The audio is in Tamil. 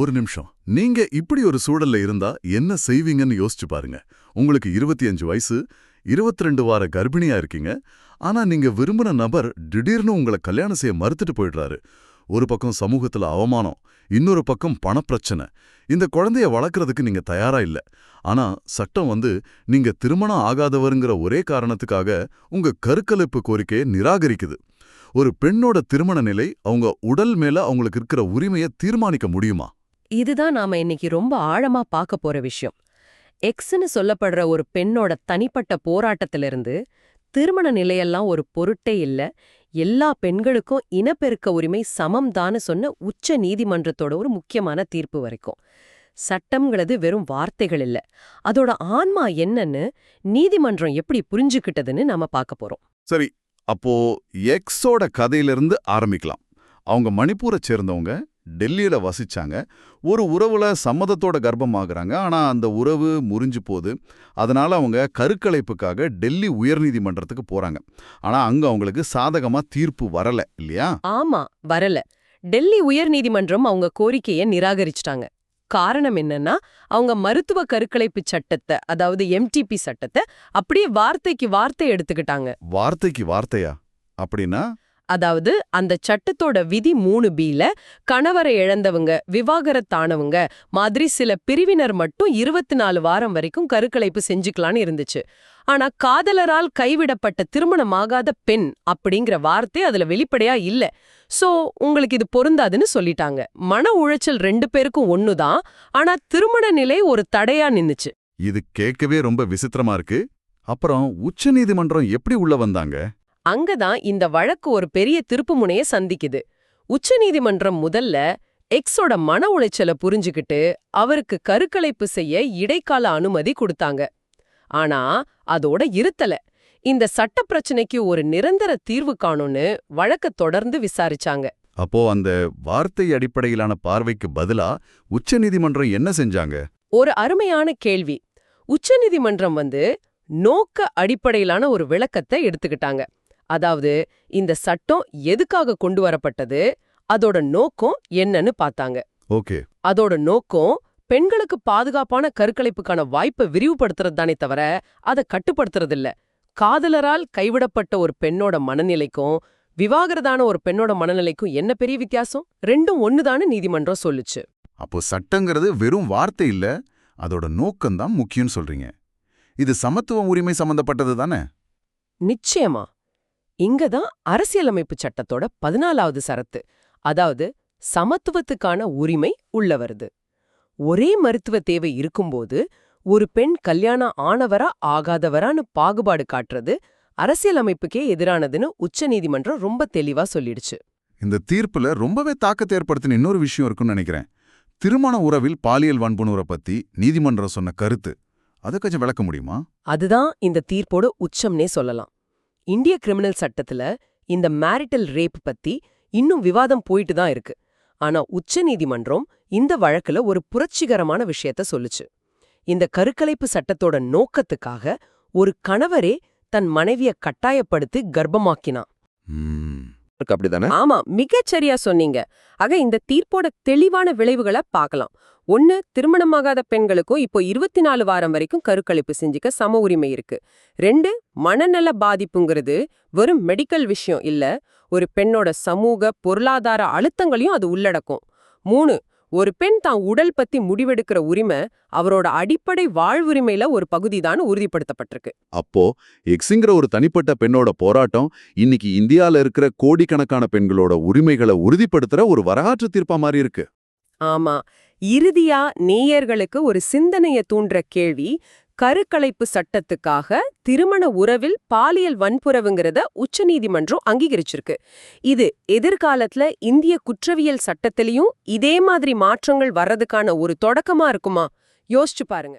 ஒரு நிமிஷம். நீங்க இப்படி ஒரு சூழல்ல இருந்தா என்ன செய்வீங்கன்னு யோசிச்சு பாருங்க. உங்களுக்கு 25 வயசு, 22 வார கர்ப்பிணியா இருக்கீங்க. ஆனா நீங்க விரும்பின நபர் திடீர்னு உங்களை கல்யாணம் செய்ய மறுத்துட்டு போயிடுறாரு. ஒரு பக்கம் சமூகத்துல அவமானம், இன்னொரு பக்கம் பணப்பிரச்சனை. இந்த குழந்தைய வளர்க்கறதுக்கு நீங்க தயாரா இல்ல. ஆனா சட்டம் நீங்க திருமணம் ஆகாதவருங்கிற ஒரே காரணத்துக்காக உங்க கருக்கலைப்பு கோரிக்கையை நிராகரிக்குது. ஒரு பெண்ணோட திருமண நிலை அவங்க உடல் மேல அவங்களுக்கு இருக்கிற உரிமையை தீர்மானிக்க முடியுமா? இதுதான் நாம இன்னைக்கு ரொம்ப ஆழமா பார்க்க போற விஷயம். எக்ஸ்னு சொல்லப்படுற ஒரு பெண்ணோட தனிப்பட்ட போராட்டத்திலிருந்து திருமண நிலையெல்லாம் ஒரு பொருட்டே இல்ல, எல்லா பெண்களுக்கும் இனப்பெருக்க உரிமை சமம்தான்னு சொன்ன உச்ச நீதிமன்றத்தோட ஒரு முக்கியமான தீர்ப்பு வரைக்கும். சட்டம்ங்கிறது வெறும் வார்த்தைகள் இல்ல, அதோட ஆன்மா என்னன்னு நீதிமன்றம் எப்படி புரிஞ்சுக்கிட்டதுன்னு நாம பார்க்க போறோம். சரி, அப்போ எக்ஸோட கதையிலிருந்து ஆரம்பிக்கலாம். அவங்க மணிப்பூரை சேர்ந்தவங்க, டெல்லியில வசிச்சாங்க. ஒரு உறவுல சம்மதத்தோட கர்ப்பமாகறாங்க. ஆனா அந்த உறவு முறிஞ்சு போகுது. அதனால அவங்க கருக்கலைப்புக்காக டெல்லி உயர்நீதிமன்றத்துக்கு போறாங்க. ஆனா அங்க அவங்களுக்கு சாதகமா தீர்ப்பு வரல இல்லையா? ஆமா, வரல. டெல்லி உயர்நீதிமன்றம் அவங்க கோரிக்கையை நிராகரிச்சிட்டாங்க. காரணம் என்னன்னா, அவங்க மருத்துவ கருக்கலைப்பு சட்டத்தை, அதாவது எம்டிபி சட்டத்தை அப்படியே வார்த்தைக்கு வார்த்தை எடுத்துக்கிட்டாங்க. வார்த்தைக்கு வார்த்தையா? அப்படின்னா? அதாவது அந்த சட்டத்தோட விதி 3B-ல கணவரை இழந்தவங்க, விவாகரத்தானவங்க மாதிரி சில பிரிவினர் மட்டும் 24 வாரம் வரைக்கும் கருக்கலைப்பு செஞ்சுக்கலான்னு இருந்துச்சு. ஆனா காதலரால் கைவிடப்பட்ட திருமணமாகாத பெண் அப்படிங்கிற வார்த்தை அதுல வெளிப்படையா இல்ல. சோ உங்களுக்கு இது பொருந்தாதுன்னு சொல்லிட்டாங்க. மன உளைச்சல் 2 பேருக்கும் ஒண்ணுதான், ஆனா திருமண நிலை ஒரு தடையா நின்னுச்சு. இது கேட்கவே ரொம்ப விசித்திரமா இருக்கு. அப்புறம் உச்சநீதிமன்றம் எப்படி உள்ள வந்தாங்க? அங்கதான் இந்த வழக்கு ஒரு பெரிய திருப்புமுனைய சந்திக்குது. உச்சநீதிமன்றம் முதல்ல எக்ஸோட மன உளைச்சலை புரிஞ்சுக்கிட்டு அவருக்கு கருக்கலைப்பு செய்ய இடைக்கால அனுமதி கொடுத்தாங்க. ஆனா அதோட இருத்தல. இந்த சட்ட பிரச்சனைக்கு ஒரு நிரந்தர தீர்வு காணும்னு வழக்க தொடர்ந்து விசாரிச்சாங்க. அப்போ அந்த வார்த்தை அடிப்படையிலான பார்வைக்கு பதிலா உச்சநீதிமன்றம் என்ன செஞ்சாங்க? ஒரு அருமையான கேள்வி. உச்சநீதிமன்றம் நோக்க அடிப்படையிலான ஒரு விளக்கத்தை எடுத்துக்கிட்டாங்க. அதாவது இந்த சட்டம் எதுக்காக கொண்டு வரப்பட்டது, அதோட நோக்கம் என்னன்னு பார்த்தாங்க. ஓகே. அதோட நோக்கம் பெண்களுக்கு பாதுகாப்பான கருக்கலைப்புக்கான வாய்ப்பை விரிவுபடுத்துறது தானே தவிர அதை கட்டுப்படுத்துறதில்ல. காதலரால் கைவிடப்பட்ட ஒரு பெண்ணோட மனநிலைக்கும் விவாகரதான ஒரு பெண்ணோட மனநிலைக்கும் என்ன பெரிய வித்தியாசம்? ரெண்டும் ஒண்ணுதான்னு நீதிமன்றம் சொல்லுச்சு. அப்போ சட்டங்கிறது வெறும் வார்த்தை இல்ல, அதோட நோக்கம்தான் முக்கியம்னு சொல்றீங்க. இது சமத்துவ உரிமை சம்பந்தப்பட்டது தானே? நிச்சயமா. இங்கதான் அரசியலமைப்பு சட்டத்தோட 14வது சரத்து, அதாவது சமத்துவத்துக்கான உரிமை உள்ள வருது. ஒரே மருத்துவ தேவை இருக்கும்போது ஒரு பெண் கல்யாணம் ஆனவரா ஆகாதவரான்னு பாகுபாடு காட்டுறது அரசியலமைப்புக்கே எதிரானதுன்னு உச்சநீதிமன்றம் ரொம்ப தெளிவா சொல்லிடுச்சு. இந்த தீர்ப்புல ரொம்பவே தாக்கத்தை ஏற்படுத்தின இன்னொரு விஷயம் இருக்குன்னு நினைக்கிறேன். திருமண உறவில் பாலியல் வன்புணர்வை பத்தி நீதிமன்றம் சொன்ன கருத்து, அதை கொஞ்சம் விளக்க முடியுமா? அதுதான் இந்த தீர்ப்போட உச்சம்னே சொல்லலாம். இந்திய கிரிமினல் சட்டத்துல இந்த மேரிட்டல் ரேப் பத்தி இன்னும் விவாதம் போயிட்டு தான் இருக்கு. ஆனா உச்சநீதிமன்றம் இந்த வழக்குல ஒரு புரட்சிகரமான விஷயத்த சொல்லுச்சு. இந்த கருக்கலைப்பு சட்டத்தோட நோக்கத்துக்காக ஒரு கணவரே தன் மனைவிய கட்டாயப்படுத்தி கர்ப்பமாக்கினான். அப்படிதானே? ஆமா, மிகச்சரியா சொன்னீங்க. ஆக இந்த தீர்ப்போட தெளிவான விளைவுகளை பார்க்கலாம். 1, திருமணமாகாத பெண்களுக்கும் இப்போ 24 வாரம் வரைக்கும் கருக்கலைப்பு செஞ்சுக்க சம உரிமை இருக்கு. 2, மனநல பாதிப்புங்கிறது வெறும் மெடிக்கல் விஷயம் இல்ல, ஒரு பெண்ணோட சமூக பொருளாதார அழுத்தங்களையும் அது உள்ளடக்கும். 3, ஒரு பெண் தான் உடல் பத்தி முடிவெடுக்கிற உரிமை அவரோட அடிப்படை வாழ்வுரிமையில ஒரு பகுதிதான் உறுதிப்படுத்தப்பட்டிருக்கு. அப்போ எக்ஸுங்கிற ஒரு தனிப்பட்ட பெண்ணோட போராட்டம் இன்னைக்கு இந்தியால இருக்கிற கோடிக்கணக்கான பெண்களோட உரிமைகளை உறுதிப்படுத்துற ஒரு வரலாற்று தீர்ப்பா மாதிரி இருக்கு. ஆமா. இறுதியா நேயர்களுக்கு ஒரு சிந்தனைய தூண்டுற கேள்வி, கருக்கலைப்பு சட்டத்துக்காக திருமண உறவில் பாலியல் வன்புறவுங்கிறத உச்சநீதிமன்றம் அங்கீகரிச்சிருக்கு. இது எதிர்காலத்துல இந்திய குற்றவியல் சட்டத்திலையும் இதே மாதிரி மாற்றங்கள் வர்றதுக்கான ஒரு தொடக்கமா இருக்குமா? யோசிச்சு பாருங்க.